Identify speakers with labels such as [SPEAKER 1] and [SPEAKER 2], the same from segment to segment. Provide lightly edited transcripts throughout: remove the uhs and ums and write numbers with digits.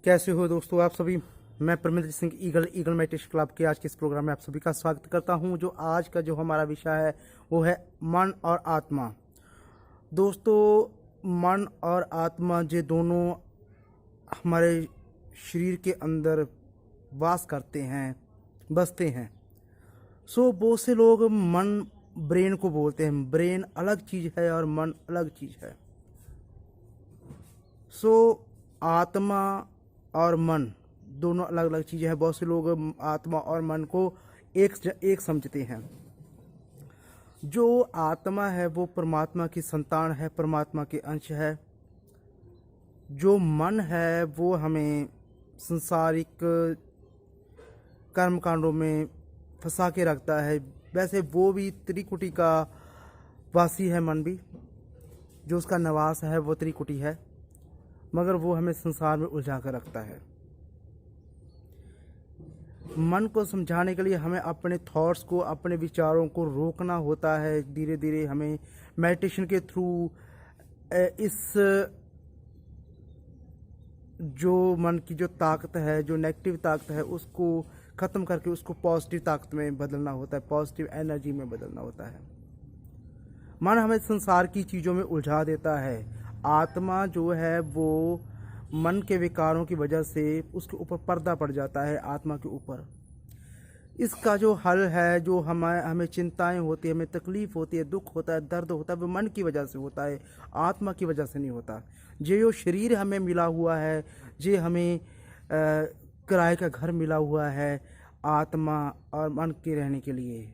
[SPEAKER 1] कैसे हो दोस्तों आप सभी। मैं Parminder Singh eagle meditation club के आज के इस प्रोग्राम में आप सभी का स्वागत करता हूं। जो आज का जो हमारा विषय है वो है मन और आत्मा। दोस्तों मन और आत्मा ये दोनों हमारे शरीर के अंदर वास करते हैं, बसते हैं। बहुत से लोग मन ब्रेन को बोलते हैं। ब्रेन अलग चीज़ है और मन अलग चीज़ है। आत्मा और मन दोनों अलग अलग चीज़ें हैं। बहुत से लोग आत्मा और मन को एक समझते हैं। जो आत्मा है वो परमात्मा की संतान है, परमात्मा के अंश है। जो मन है वो हमें संसारिक कर्मकांडों में फंसा के रखता है। वैसे वो भी त्रिकुटी का वासी है। मन भी जो उसका निवास है वो त्रिकुटी है, मगर वो हमें संसार में उलझा कर रखता है। मन को समझाने के लिए हमें अपने थॉट्स को, अपने विचारों को रोकना होता है। धीरे धीरे हमें मेडिटेशन के थ्रू इस जो मन की जो ताकत है, जो नेगेटिव ताकत है, उसको ख़त्म करके उसको पॉजिटिव ताकत में बदलना होता है, पॉजिटिव एनर्जी में बदलना होता है। मन हमें संसार की चीज़ों में उलझा देता है। आत्मा जो है वो मन के विकारों की वजह से उसके ऊपर पर्दा पड़ जाता है, आत्मा के ऊपर। इसका जो हल है, जो हमें चिंताएं होती है, हमें तकलीफ होती है, दुख होता है, दर्द होता है, वो मन की वजह से होता है, आत्मा की वजह से नहीं होता। जो शरीर हमें मिला हुआ है, जो हमें किराए का घर मिला हुआ है आत्मा और मन के रहने के लिए।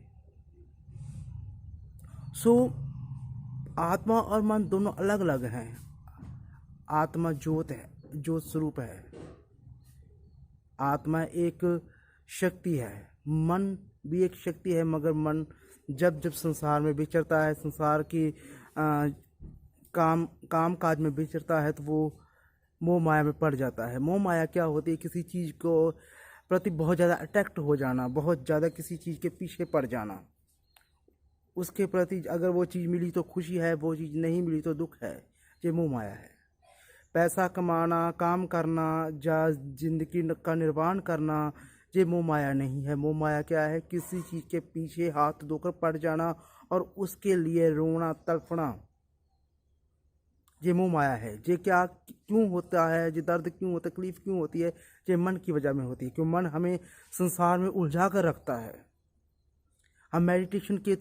[SPEAKER 1] आत्मा और मन दोनों अलग अलग हैं। आत्मा ज्योत है, ज्योत स्वरूप है। आत्मा एक शक्ति है, मन भी एक शक्ति है। मगर मन जब जब संसार में विचरता है, संसार की काम काज में विचरता है, तो वो मोह माया में पड़ जाता है। मोह माया क्या होती है? किसी चीज़ को प्रति बहुत ज़्यादा अट्रैक्ट हो जाना, बहुत ज़्यादा किसी चीज़ के पीछे पड़ जाना। उसके प्रति अगर वो चीज़ मिली तो खुशी है, वो चीज़ नहीं मिली तो दुख है। ये मोह माया है। पैसा कमाना, काम करना या जिंदगी का निर्वाण करना, ये मोह माया नहीं है। मोह माया क्या है? किसी चीज़ के पीछे हाथ धोकर पड़ जाना और उसके लिए रोना, तड़पना, ये मोह माया है। ये क्या क्यों होता है? ये दर्द क्यों, तकलीफ क्यों होती है? ये मन की वजह में होती है, क्यों मन हमें संसार में उलझा कर रखता है। हम मेडिटेशन के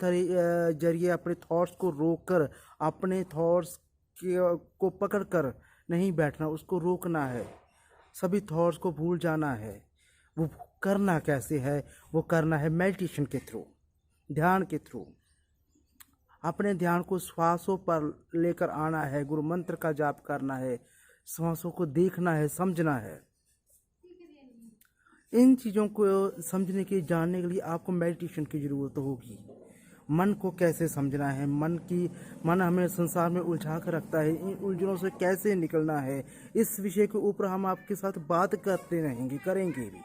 [SPEAKER 1] जरिए अपने थॉट्स को रोक कर, अपने थॉट्स को पकड़ कर नहीं बैठना, उसको रोकना है। सभी थॉट्स को भूल जाना है। वो करना कैसे है? वो करना है मेडिटेशन के थ्रू, ध्यान के थ्रू। अपने ध्यान को श्वासों पर लेकर आना है, गुरु मंत्र का जाप करना है, श्वासों को देखना है, समझना है। इन चीज़ों को समझने के, जानने के लिए आपको मेडिटेशन की ज़रूरत होगी। मन को कैसे समझना है, मन हमें संसार में उलझा कर रखता है, इन उलझनों से कैसे निकलना है, इस विषय के ऊपर हम आपके साथ बात करते रहेंगे, करेंगे भी।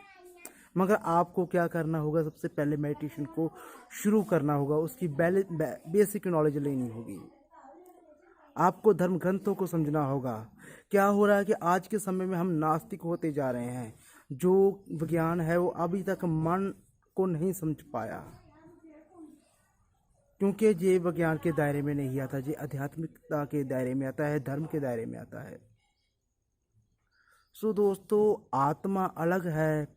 [SPEAKER 1] मगर आपको क्या करना होगा? सबसे पहले मेडिटेशन को शुरू करना होगा, उसकी बेसिक नॉलेज लेनी होगी। आपको धर्म ग्रंथों को समझना होगा। क्या हो रहा है कि आज के समय में हम नास्तिक होते जा रहे हैं। जो विज्ञान है वो अभी तक मन को नहीं समझ पाया, क्योंकि ये विज्ञान के दायरे में नहीं आता, ये आध्यात्मिकता के दायरे में आता है, धर्म के दायरे में आता है। दोस्तों, आत्मा अलग है।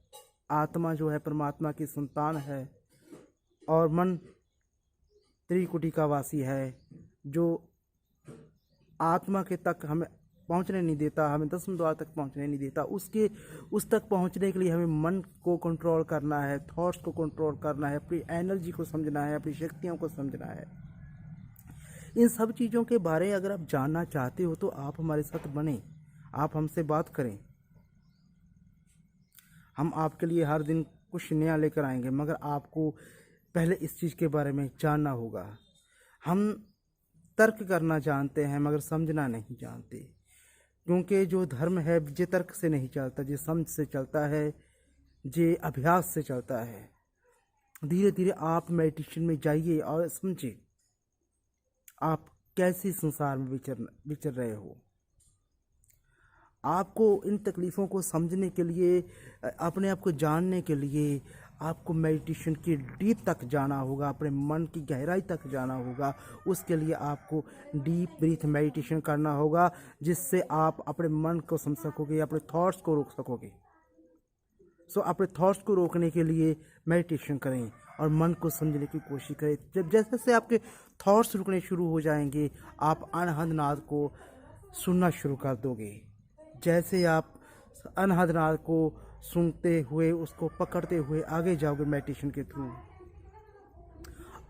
[SPEAKER 1] आत्मा जो है परमात्मा की संतान है और मन त्रिकुटी का वासी है, जो आत्मा के तक हमें पहुंचने नहीं देता, हमें दसम द्वार तक पहुंचने नहीं देता। उस तक पहुंचने के लिए हमें मन को कंट्रोल करना है, थॉट्स को कंट्रोल करना है, अपनी एनर्जी को समझना है, अपनी शक्तियों को समझना है। इन सब चीज़ों के बारे में अगर आप जानना चाहते हो तो आप हमारे साथ बने, आप हमसे बात करें। हम आपके लिए हर दिन कुछ नया लेकर आएंगे, मगर आपको पहले इस चीज़ के बारे में जानना होगा। हम तर्क करना जानते हैं मगर समझना नहीं जानते, क्योंकि जो धर्म है ये तर्क से नहीं चलता, ये समझ से चलता है, ये अभ्यास से चलता है। धीरे धीरे आप मेडिटेशन में जाइए और समझिए आप कैसे संसार में विचर रहे हो। आपको इन तकलीफ़ों को समझने के लिए, अपने आप को जानने के लिए आपको मेडिटेशन की डीप तक जाना होगा, अपने मन की गहराई तक जाना होगा। उसके लिए आपको डीप ब्रीथ मेडिटेशन करना होगा, जिससे आप अपने मन को समझ सकोगे, अपने थॉट्स को रोक सकोगे। सो अपने थॉट्स को रोकने के लिए मेडिटेशन करें और मन को समझने की कोशिश करें। जब जैसे जैसे आपके थॉट्स रुकने शुरू हो जाएंगे, आप अनहद नाद को सुनना शुरू कर दोगे। जैसे आप अनहद नाद को सुनते हुए, उसको पकड़ते हुए आगे जाओगे मेडिटेशन के थ्रू,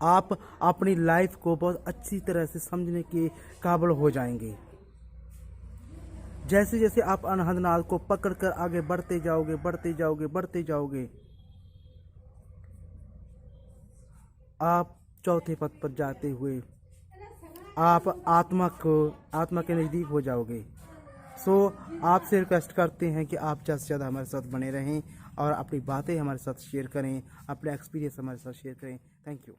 [SPEAKER 1] आप अपनी लाइफ को बहुत अच्छी तरह से समझने के काबिल हो जाएंगे। जैसे जैसे आप अनहद नाद को पकड़कर आगे बढ़ते जाओगे, बढ़ते जाओगे, बढ़ते जाओगे, आप चौथे पद पर जाते हुए आप आत्मा के नज़दीक हो जाओगे। सो आपसे रिक्वेस्ट करते हैं कि आप ज़्यादा से ज़्यादा हमारे साथ बने रहें और अपनी बातें हमारे साथ शेयर करें, अपने एक्सपीरियंस हमारे साथ शेयर करें। Thank you.